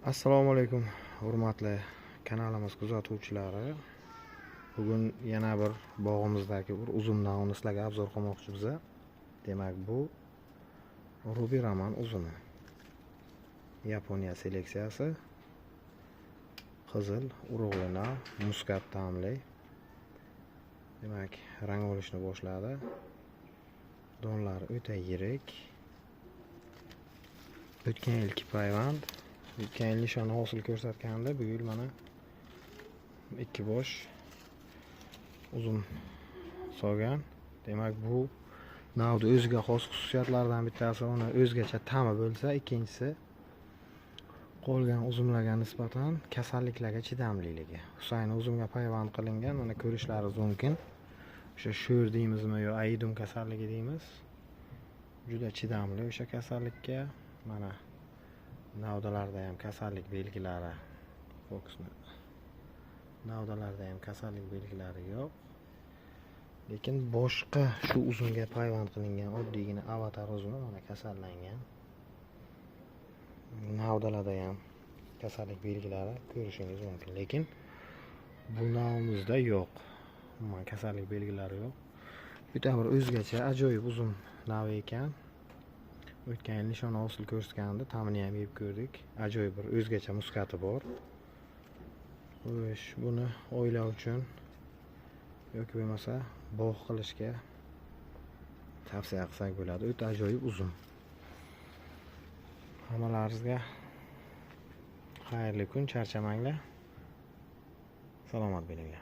Assalomu alaykum, hurmatli kanalimiz kuzatuvchilari. Bugun yana bir bog'imizdagi bir uzum navini sizlarga obzor qilmoqchimiz. Demak, bu Ruby Raman uzumi. Yaponiya seleksiyasi. Qizil, urug'li nav, muskat ta'mli. Demak, rang olishni boshladi. Donlari o'ta yirik. O'tgan yilgi payvand. O'tgan yil nishoni hosil ko'rsatganda, bu yil mana ikki bosh uzum solgan. Demak, bu navda o'ziga xos xususiyatlaridan bittasi uni o'zgacha ta'mi bo'lsa, ikkinchisi qolgan uzumlarga nisbatan kasalliklarga chidamliligi. Husayn uzumga payvand qilingan, mana ko'rishlaringiz mumkin. O'sha sho'r deymizmi yo aidum kasalligi deymiz. Juda chidamli o'sha kasallikka. Mana navdalarda ham kasallik belgilari fokusni. Navdalarda ham kasallik belgilari yo'q. Lekin boshqa shu uzumga payvand qilingan oddiygina avatar uzumi mana kasallangan. Navdalarda ham kasallik belgilari ko'rishingiz mumkin, lekin bu navimizda yo'q. Umuman kasallik belgilari yo'q. Juda bir o'zgacha ajoyib uzum navi ekan. O'tgan yil nishoni hosil ko'rsatganda ta'mini ham yeb ko'rdik. Ajoyib bir o'zgacha muskati bor. Buni oila uchun yoki bo'lmasa bog' qilishga tavsiya qilsak bo'ladi. O'ta ajoyib uzum. Hammalaringizga xayrli kun, charchamanglar. Salomat bo'linglar.